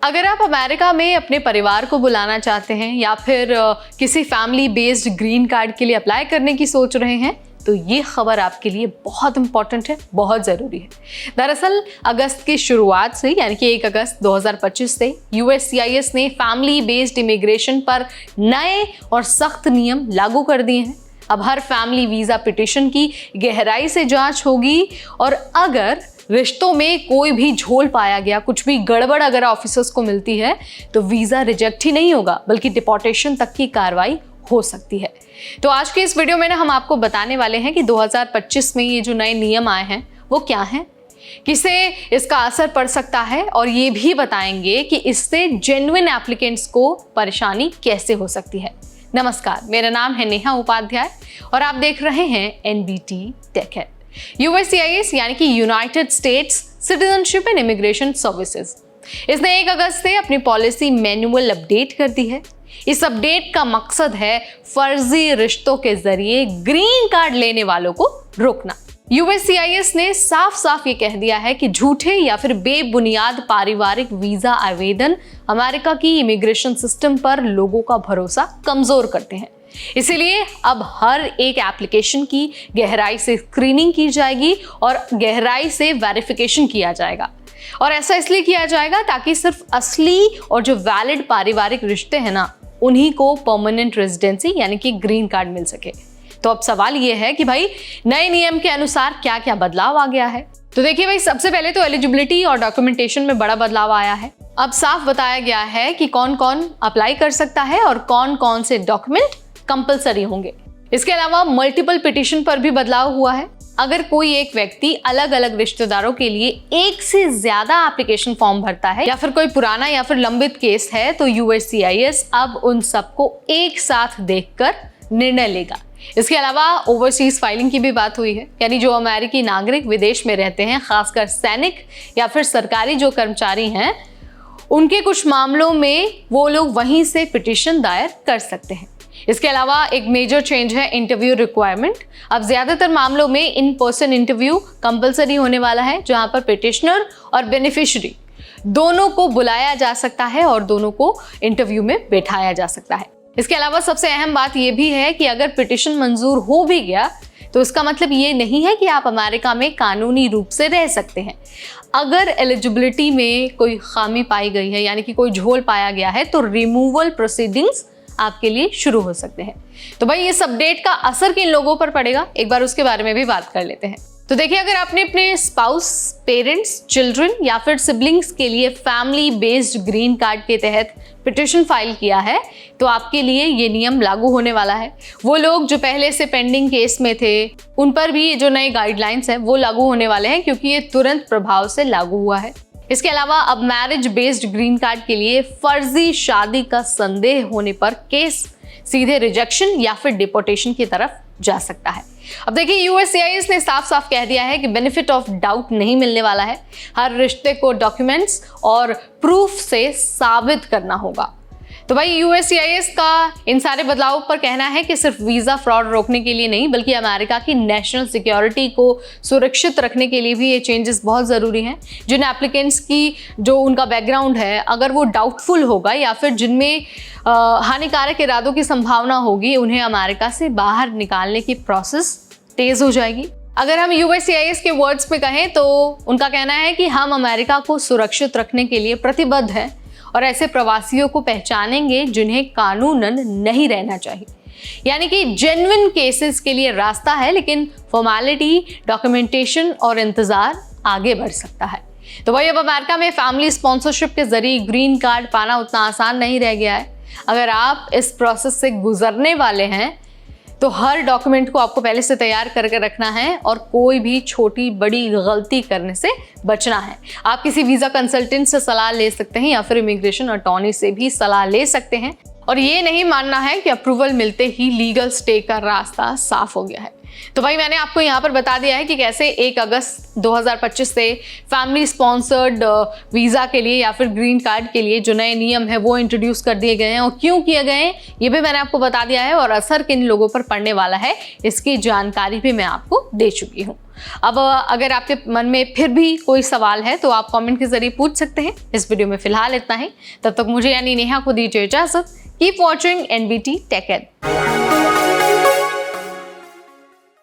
अगर आप अमेरिका में अपने परिवार को बुलाना चाहते हैं या फिर किसी फैमिली बेस्ड ग्रीन कार्ड के लिए अप्लाई करने की सोच रहे हैं तो ये खबर आपके लिए बहुत इंपॉर्टेंट है, बहुत ज़रूरी है। दरअसल अगस्त की शुरुआत से यानी कि 1 अगस्त 2025 से USCIS ने फैमिली बेस्ड इमिग्रेशन पर नए और सख्त नियम लागू कर दिए हैं। अब हर फैमिली वीज़ा पिटीशन की गहराई से जांच होगी और अगर रिश्तों में कोई भी झोल पाया गया, कुछ भी गड़बड़ अगर ऑफिसर्स को मिलती है तो वीज़ा रिजेक्ट ही नहीं होगा बल्कि डिपोर्टेशन तक की कार्रवाई हो सकती है। तो आज के इस वीडियो में हम आपको बताने वाले हैं कि 2025 में ये जो नए नियम आए हैं वो क्या हैं, किसे इसका असर पड़ सकता है और ये भी बताएंगे कि इससे जेन्युइन एप्लीकेंट्स को परेशानी कैसे हो सकती है। नमस्कार, मेरा नाम है नेहा उपाध्याय और आप देख रहे हैं NBT टेक है। USCIS यानी कि United states citizenship and immigration services, इसने 1 अगस्त से अपनी पॉलिसी मैनुअल अपडेट कर दी है। इस अपडेट का मकसद है फर्जी रिश्तों के जरिए ग्रीन कार्ड लेने वालों को रोकना। USCIS ने साफ साफ ये कह दिया है कि झूठे या फिर बेबुनियाद पारिवारिक वीजा आवेदन अमेरिका की इमिग्रेशन सिस्टम पर लोगों का भरोसा कमजोर करते हैं। इसीलिए अब हर एक एप्लीकेशन की गहराई से स्क्रीनिंग की जाएगी और गहराई से वेरिफिकेशन किया जाएगा। और ऐसा इसलिए किया जाएगा ताकि सिर्फ असली और जो वैलिड पारिवारिक रिश्ते हैं ना, उन्हीं को परमानेंट रेजिडेंसी यानी कि ग्रीन कार्ड मिल सके। तो अब सवाल ये है कि भाई नए नियम के अनुसार क्या क्या बदलाव आ गया है। तो देखिए भाई, सबसे पहले तो एलिजिबिलिटी और डॉक्यूमेंटेशन में बड़ा बदलाव आया है। अब साफ बताया गया है कि कौन कौन अप्लाई कर सकता है और कौन कौन से डॉक्यूमेंट कंपलसरी होंगे। इसके अलावा मल्टीपल पिटीशन पर भी बदलाव हुआ है। अगर कोई एक व्यक्ति अलग अलग रिश्तेदारों के लिए एक से ज्यादा एप्लीकेशन फॉर्म भरता है या फिर कोई पुराना या फिर लंबित केस है तो USCIS अब उन सबको एक साथ देखकर निर्णय लेगा। इसके अलावा ओवरसीज फाइलिंग की भी बात हुई है, यानी जो अमेरिकी नागरिक विदेश में रहते हैं, खासकर सैनिक या फिर सरकारी जो कर्मचारी हैं, उनके कुछ मामलों में वो लोग वहीं से पिटीशन दायर कर सकते हैं। इसके अलावा एक मेजर चेंज है इंटरव्यू रिक्वायरमेंट। अब ज्यादातर मामलों में इन पर्सन इंटरव्यू कंपलसरी होने वाला है, जहां पर पिटिशनर और बेनिफिशियरी दोनों को बुलाया जा सकता है और दोनों को इंटरव्यू में बैठाया जा सकता है। इसके अलावा सबसे अहम बात यह भी है कि अगर पिटिशन मंजूर हो भी गया तो इसका मतलब ये नहीं है कि आप अमेरिका में कानूनी रूप से रह सकते हैं। अगर एलिजिबिलिटी में कोई खामी पाई गई है यानी कि कोई झोल पाया गया है तो रिमूवल प्रोसीडिंग्स आपके लिए शुरू हो सकते हैं। तो भाई इस अपडेट का असर किन लोगों पर पड़ेगा, एक बार उसके बारे में भी बात कर लेते हैं। तो देखिए, अगर आपने अपने स्पाउस, पेरेंट्स, चिल्ड्रन या फिर सिबलिंग्स के लिए फैमिली बेस्ड ग्रीन कार्ड के तहत पिटिशन फाइल किया है तो आपके लिए ये नियम लागू होने वाला है। वो लोग जो पहले से पेंडिंग केस में थे उन पर भी जो नए गाइडलाइंस हैं वो लागू होने वाले हैं, क्योंकि ये तुरंत प्रभाव से लागू हुआ है। इसके अलावा अब मैरिज बेस्ड ग्रीन कार्ड के लिए फर्जी शादी का संदेह होने पर केस सीधे रिजेक्शन या फिर डिपोर्टेशन की तरफ जा सकता है। अब देखिए, USCIS ने साफ साफ कह दिया है कि बेनिफिट ऑफ डाउट नहीं मिलने वाला है। हर रिश्ते को डॉक्यूमेंट्स और प्रूफ से साबित करना होगा। तो भाई USCIS का इन सारे बदलावों पर कहना है कि सिर्फ वीज़ा फ्रॉड रोकने के लिए नहीं बल्कि अमेरिका की नेशनल सिक्योरिटी को सुरक्षित रखने के लिए भी ये चेंजेस बहुत ज़रूरी हैं। जिन एप्लीकेंट्स की जो उनका बैकग्राउंड है अगर वो डाउटफुल होगा या फिर जिनमें हानिकारक इरादों की संभावना होगी, उन्हें अमेरिका से बाहर निकालने की प्रोसेस तेज़ हो जाएगी। अगर हम USCIS के वर्ड्स में कहें तो उनका कहना है कि हम अमेरिका को सुरक्षित रखने के लिए प्रतिबद्ध हैं और ऐसे प्रवासियों को पहचानेंगे जिन्हें कानूनन नहीं रहना चाहिए। यानी कि जेन्युइन केसेस के लिए रास्ता है, लेकिन फॉर्मेलिटी, डॉक्यूमेंटेशन और इंतजार आगे बढ़ सकता है। तो भाई अब अमेरिका में फैमिली स्पॉन्सरशिप के जरिए ग्रीन कार्ड पाना उतना आसान नहीं रह गया है। अगर आप इस प्रोसेस से गुजरने वाले हैं तो हर डॉक्यूमेंट को आपको पहले से तैयार करके रखना है और कोई भी छोटी बड़ी गलती करने से बचना है। आप किसी वीज़ा कंसल्टेंट से सलाह ले सकते हैं या फिर इमिग्रेशन अटॉर्नी से भी सलाह ले सकते हैं और ये नहीं मानना है कि अप्रूवल मिलते ही लीगल स्टे का रास्ता साफ हो गया है। तो भाई मैंने आपको यहाँ पर बता दिया है कि कैसे 1 अगस्त 2025 से फैमिली स्पॉन्सर्ड वीज़ा के लिए या फिर ग्रीन कार्ड के लिए जो नए नियम है वो इंट्रोड्यूस कर दिए गए हैं और क्यों किए गए हैं ये भी मैंने आपको बता दिया है, और असर किन लोगों पर पड़ने वाला है इसकी जानकारी भी मैं आपको दे चुकी हूँ। अब अगर आपके मन में फिर भी कोई सवाल है तो आप कमेंट के जरिए पूछ सकते हैं। इस वीडियो में फिलहाल इतना ही, तब तक मुझे यानी नेहा को दीजिए इजाजत। Keep watching NBT Tech Ed।